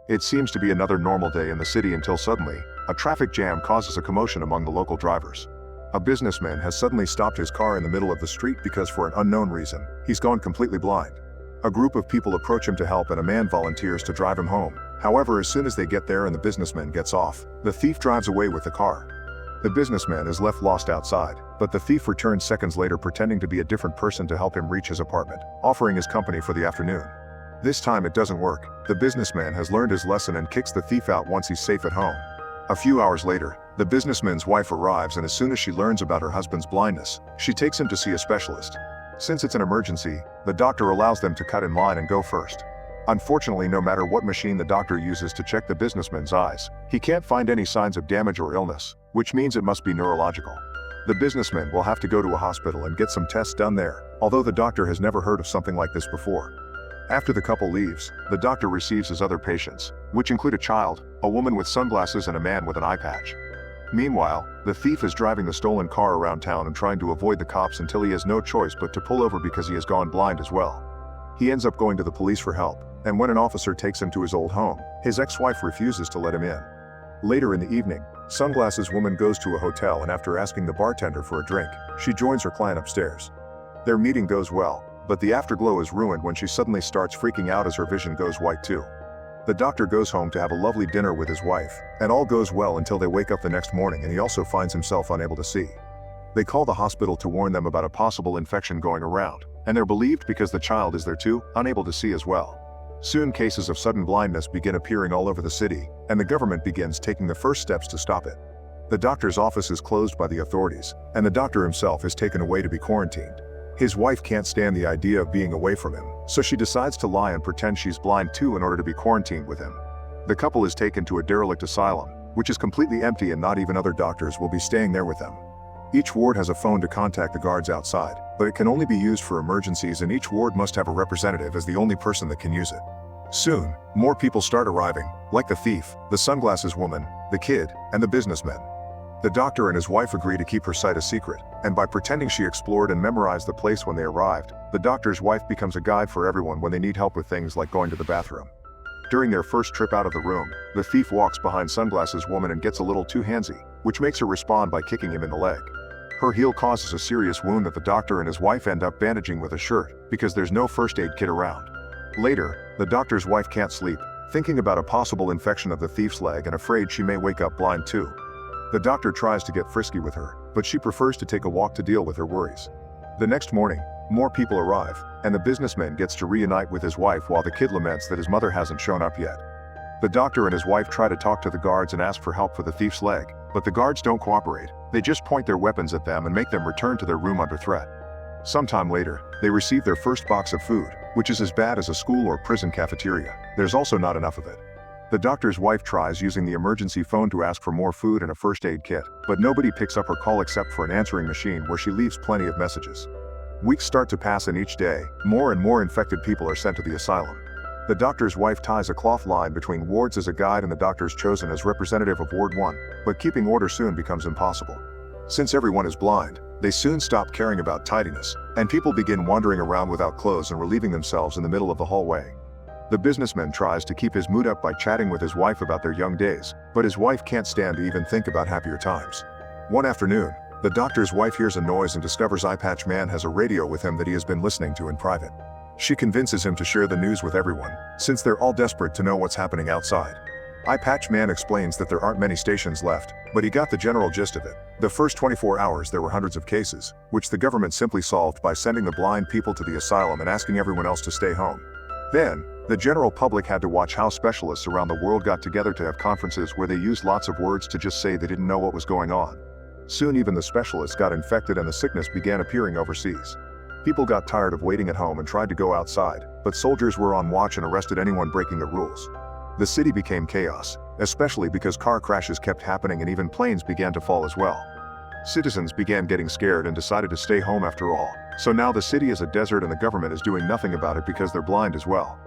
It seems to be another normal day in the city until suddenly, a traffic jam causes a commotion among the local drivers. A businessman has suddenly stopped his car in the middle of the street because for an unknown reason, he's gone completely blind. A group of people approach him to help and a man volunteers to drive him home. However, as soon as they get there and the businessman gets off, the thief drives away with the car. The businessman is left lost outside, but the thief returns seconds later pretending to be a different person to help him reach his apartment, offering his company for the afternoon. This time it doesn't work. The businessman has learned his lesson and kicks the thief out once he's safe at home. A few hours later, the businessman's wife arrives and as soon as she learns about her husband's blindness, she takes him to see a specialist. Since it's an emergency, the doctor allows them to cut in line and go first. Unfortunately, no matter what machine the doctor uses to check the businessman's eyes, he can't find any signs of damage or illness, which means it must be neurological. The businessman will have to go to a hospital and get some tests done there, although the doctor has never heard of something like this before. After the couple leaves, the doctor receives his other patients, which include a child, a woman with sunglasses and a man with an eye patch. Meanwhile, the thief is driving the stolen car around town and trying to avoid the cops until he has no choice but to pull over because he has gone blind as well. He ends up going to the police for help, and when an officer takes him to his old home, his ex-wife refuses to let him in. Later in the evening, Sunglasses Woman goes to a hotel and after asking the bartender for a drink, she joins her client upstairs. Their meeting goes well, but the afterglow is ruined when she suddenly starts freaking out as her vision goes white too. The doctor goes home to have a lovely dinner with his wife, and all goes well until they wake up the next morning and he also finds himself unable to see. They call the hospital to warn them about a possible infection going around, and they're believed because the child is there too, unable to see as well. Soon cases of sudden blindness begin appearing all over the city, and the government begins taking the first steps to stop it. The doctor's office is closed by the authorities, and the doctor himself is taken away to be quarantined. His wife can't stand the idea of being away from him, so she decides to lie and pretend she's blind too in order to be quarantined with him. The couple is taken to a derelict asylum, which is completely empty and not even other doctors will be staying there with them. Each ward has a phone to contact the guards outside, but it can only be used for emergencies and each ward must have a representative as the only person that can use it. Soon, more people start arriving, like the thief, the sunglasses woman, the kid, and the businessman. The doctor and his wife agree to keep her sight a secret, and by pretending she explored and memorized the place when they arrived, the doctor's wife becomes a guide for everyone when they need help with things like going to the bathroom. During their first trip out of the room, the thief walks behind Sunglasses Woman and gets a little too handsy, which makes her respond by kicking him in the leg. Her heel causes a serious wound that the doctor and his wife end up bandaging with a shirt, because there's no first aid kit around. Later, the doctor's wife can't sleep, thinking about a possible infection of the thief's leg and afraid she may wake up blind too. The doctor tries to get frisky with her, but she prefers to take a walk to deal with her worries. The next morning, more people arrive, and the businessman gets to reunite with his wife while the kid laments that his mother hasn't shown up yet. The doctor and his wife try to talk to the guards and ask for help for the thief's leg, but the guards don't cooperate. They just point their weapons at them and make them return to their room under threat. Sometime later, they receive their first box of food, which is as bad as a school or prison cafeteria. There's also not enough of it. The doctor's wife tries using the emergency phone to ask for more food and a first aid kit, but nobody picks up her call except for an answering machine where she leaves plenty of messages. Weeks start to pass and each day, more and more infected people are sent to the asylum. The doctor's wife ties a cloth line between wards as a guide and the doctor's chosen as representative of Ward 1, but keeping order soon becomes impossible. Since everyone is blind, they soon stop caring about tidiness, and people begin wandering around without clothes and relieving themselves in the middle of the hallway. The businessman tries to keep his mood up by chatting with his wife about their young days, but his wife can't stand to even think about happier times. One afternoon, the doctor's wife hears a noise and discovers Eye Patch Man has a radio with him that he has been listening to in private. She convinces him to share the news with everyone, since they're all desperate to know what's happening outside. Eye Patch Man explains that there aren't many stations left, but he got the general gist of it. The first 24 hours there were hundreds of cases, which the government simply solved by sending the blind people to the asylum and asking everyone else to stay home. Then, the general public had to watch how specialists around the world got together to have conferences where they used lots of words to just say they didn't know what was going on. Soon even the specialists got infected and the sickness began appearing overseas. People got tired of waiting at home and tried to go outside, but soldiers were on watch and arrested anyone breaking the rules. The city became chaos, especially because car crashes kept happening and even planes began to fall as well. Citizens began getting scared and decided to stay home after all, so now the city is a desert and the government is doing nothing about it because they're blind as well.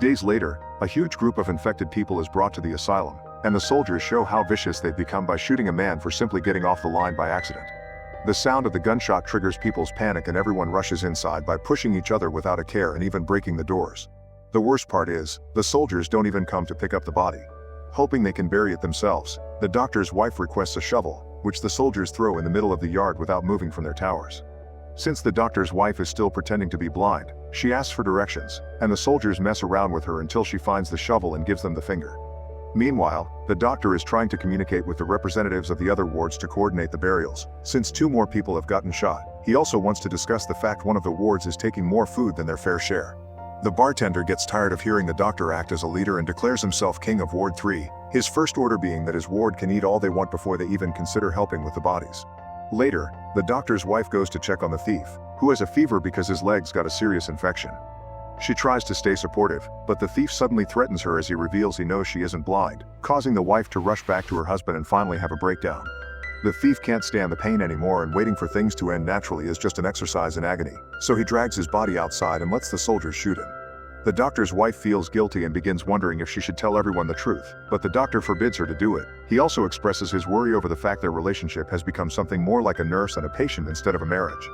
Days later, a huge group of infected people is brought to the asylum, and the soldiers show how vicious they've become by shooting a man for simply getting off the line by accident. The sound of the gunshot triggers people's panic and everyone rushes inside by pushing each other without a care and even breaking the doors. The worst part is, the soldiers don't even come to pick up the body. Hoping they can bury it themselves, the doctor's wife requests a shovel, which the soldiers throw in the middle of the yard without moving from their towers. Since the doctor's wife is still pretending to be blind, she asks for directions, and the soldiers mess around with her until she finds the shovel and gives them the finger. Meanwhile, the doctor is trying to communicate with the representatives of the other wards to coordinate the burials. Since 2 more people have gotten shot, he also wants to discuss the fact one of the wards is taking more food than their fair share. The bartender gets tired of hearing the doctor act as a leader and declares himself king of Ward 3, his first order being that his ward can eat all they want before they even consider helping with the bodies. Later, the doctor's wife goes to check on the thief, who has a fever because his legs got a serious infection. She tries to stay supportive, but the thief suddenly threatens her as he reveals he knows she isn't blind, causing the wife to rush back to her husband and finally have a breakdown. The thief can't stand the pain anymore, and waiting for things to end naturally is just an exercise in agony, so he drags his body outside and lets the soldiers shoot him. The doctor's wife feels guilty and begins wondering if she should tell everyone the truth, but the doctor forbids her to do it. He also expresses his worry over the fact their relationship has become something more like a nurse and a patient instead of a marriage.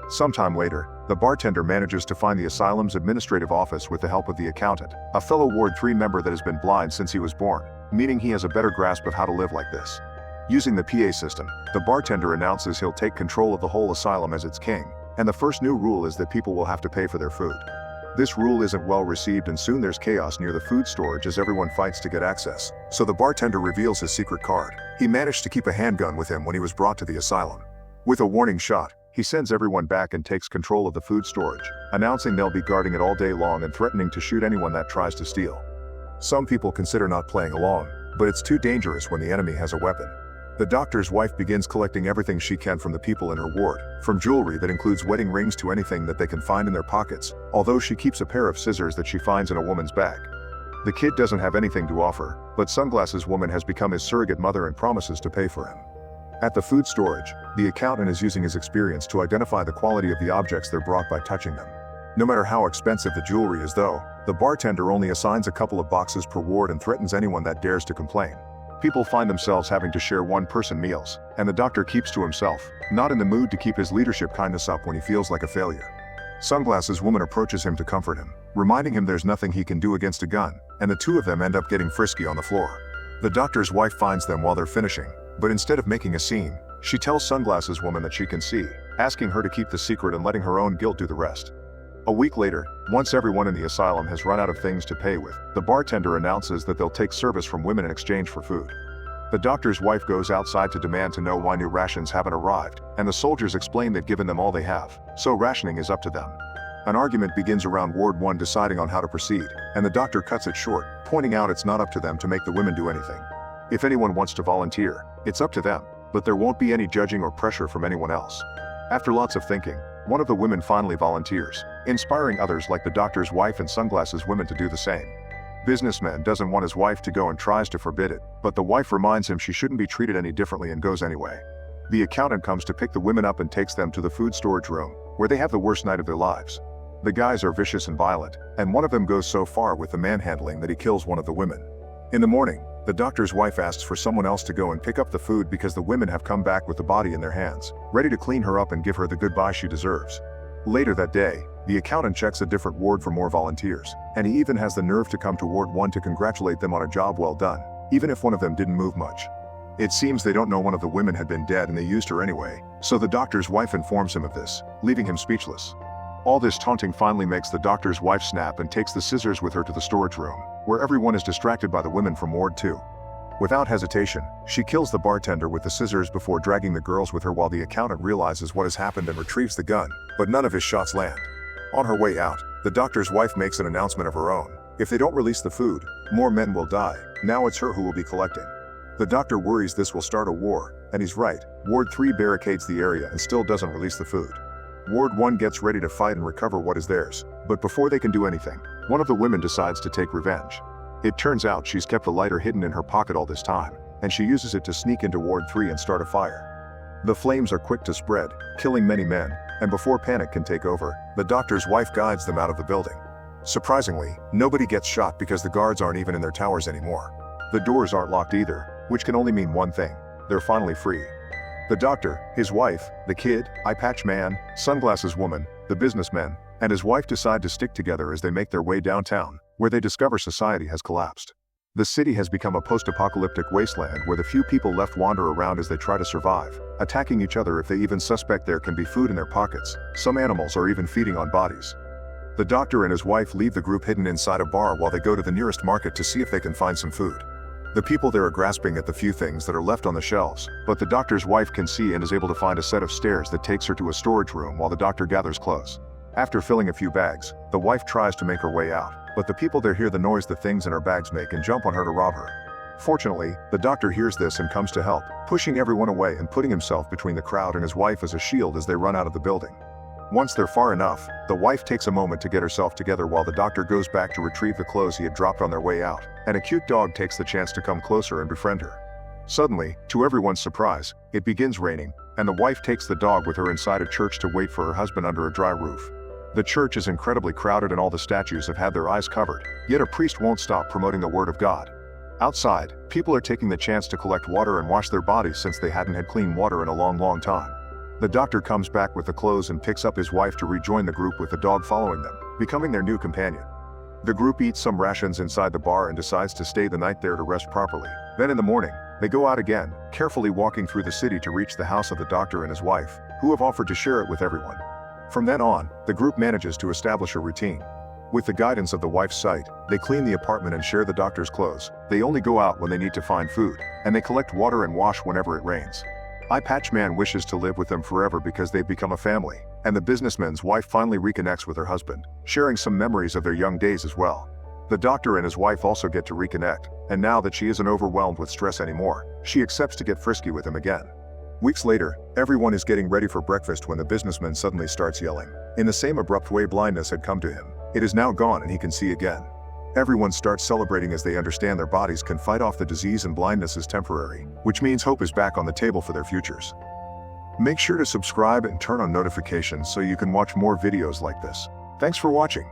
Sometime later, the bartender manages to find the asylum's administrative office with the help of the accountant, a fellow Ward 3 member that has been blind since he was born, meaning he has a better grasp of how to live like this. Using the PA system, the bartender announces he'll take control of the whole asylum as its king, and the first new rule is that people will have to pay for their food. This rule isn't well received, and soon there's chaos near the food storage as everyone fights to get access, so the bartender reveals his secret card. He managed to keep a handgun with him when he was brought to the asylum. With a warning shot, he sends everyone back and takes control of the food storage, announcing they'll be guarding it all day long and threatening to shoot anyone that tries to steal. Some people consider not playing along, but it's too dangerous when the enemy has a weapon. The doctor's wife begins collecting everything she can from the people in her ward, from jewelry that includes wedding rings to anything that they can find in their pockets, although she keeps a pair of scissors that she finds in a woman's bag. The kid doesn't have anything to offer, but Sunglasses Woman has become his surrogate mother and promises to pay for him. At the food storage, the accountant is using his experience to identify the quality of the objects they're brought by touching them. No matter how expensive the jewelry is though, the bartender only assigns a couple of boxes per ward and threatens anyone that dares to complain. People find themselves having to share one-person meals, and the doctor keeps to himself, not in the mood to keep his leadership kindness up when he feels like a failure. Sunglasses Woman approaches him to comfort him, reminding him there's nothing he can do against a gun, and the two of them end up getting frisky on the floor. The doctor's wife finds them while they're finishing, but instead of making a scene, she tells Sunglasses Woman that she can see, asking her to keep the secret and letting her own guilt do the rest. A week later, once everyone in the asylum has run out of things to pay with, the bartender announces that they'll take service from women in exchange for food. The doctor's wife goes outside to demand to know why new rations haven't arrived, and the soldiers explain they've given them all they have, so rationing is up to them. An argument begins around Ward 1 deciding on how to proceed, and the doctor cuts it short, pointing out it's not up to them to make the women do anything. If anyone wants to volunteer, it's up to them, but there won't be any judging or pressure from anyone else. After lots of thinking, one of the women finally volunteers, inspiring others like the doctor's wife and Sunglasses Woman to do the same. Businessman doesn't want his wife to go and tries to forbid it, but the wife reminds him she shouldn't be treated any differently and goes anyway. The accountant comes to pick the women up and takes them to the food storage room, where they have the worst night of their lives. The guys are vicious and violent, and one of them goes so far with the manhandling that he kills one of the women. In the morning, the doctor's wife asks for someone else to go and pick up the food because the women have come back with the body in their hands, ready to clean her up and give her the goodbye she deserves. Later that day, the accountant checks a different ward for more volunteers, and he even has the nerve to come to Ward 1 to congratulate them on a job well done, even if one of them didn't move much. It seems they don't know one of the women had been dead and they used her anyway, so the doctor's wife informs him of this, leaving him speechless. All this taunting finally makes the doctor's wife snap and takes the scissors with her to the storage room, where everyone is distracted by the women from Ward 2. Without hesitation, she kills the bartender with the scissors before dragging the girls with her while the accountant realizes what has happened and retrieves the gun, but none of his shots land. On her way out, the doctor's wife makes an announcement of her own. If they don't release the food, more men will die. Now it's her who will be collecting. The doctor worries this will start a war, and he's right. Ward 3 barricades the area and still doesn't release the food. Ward 1 gets ready to fight and recover what is theirs, but before they can do anything, one of the women decides to take revenge. It turns out she's kept the lighter hidden in her pocket all this time, and she uses it to sneak into Ward 3 and start a fire. The flames are quick to spread, killing many men, and before panic can take over, the doctor's wife guides them out of the building. Surprisingly, nobody gets shot because the guards aren't even in their towers anymore. The doors aren't locked either, which can only mean one thing: they're finally free. The doctor, his wife, the kid, eye patch man, Sunglasses Woman, the businessman, and his wife decide to stick together as they make their way downtown, where they discover society has collapsed. The city has become a post-apocalyptic wasteland where the few people left wander around as they try to survive, attacking each other if they even suspect there can be food in their pockets. Some animals are even feeding on bodies. The doctor and his wife leave the group hidden inside a bar while they go to the nearest market to see if they can find some food. The people there are grasping at the few things that are left on the shelves, but the doctor's wife can see and is able to find a set of stairs that takes her to a storage room while the doctor gathers clothes. After filling a few bags, the wife tries to make her way out, but the people there hear the noise the things in her bags make and jump on her to rob her. Fortunately, the doctor hears this and comes to help, pushing everyone away and putting himself between the crowd and his wife as a shield as they run out of the building. Once they're far enough, the wife takes a moment to get herself together while the doctor goes back to retrieve the clothes he had dropped on their way out, and a cute dog takes the chance to come closer and befriend her. Suddenly, to everyone's surprise, it begins raining, and the wife takes the dog with her inside a church to wait for her husband under a dry roof. The church is incredibly crowded and all the statues have had their eyes covered, yet a priest won't stop promoting the word of God. Outside, people are taking the chance to collect water and wash their bodies since they hadn't had clean water in a long time. The doctor comes back with the clothes and picks up his wife to rejoin the group with the dog following them, becoming their new companion. The group eats some rations inside the bar and decides to stay the night there to rest properly. Then in the morning, they go out again, carefully walking through the city to reach the house of the doctor and his wife, who have offered to share it with everyone. From then on, the group manages to establish a routine. With the guidance of the wife's sight, they clean the apartment and share the doctor's clothes. They only go out when they need to find food, and they collect water and wash whenever it rains. Eye Patch Man wishes to live with them forever because they've become a family, and the businessman's wife finally reconnects with her husband, sharing some memories of their young days as well. The doctor and his wife also get to reconnect, and now that she isn't overwhelmed with stress anymore, she accepts to get frisky with him again. Weeks later, everyone is getting ready for breakfast when the businessman suddenly starts yelling. In the same abrupt way blindness had come to him, it is now gone and he can see again. Everyone starts celebrating as they understand their bodies can fight off the disease and blindness is temporary, which means hope is back on the table for their futures. Make sure to subscribe and turn on notifications so you can watch more videos like this. Thanks for watching.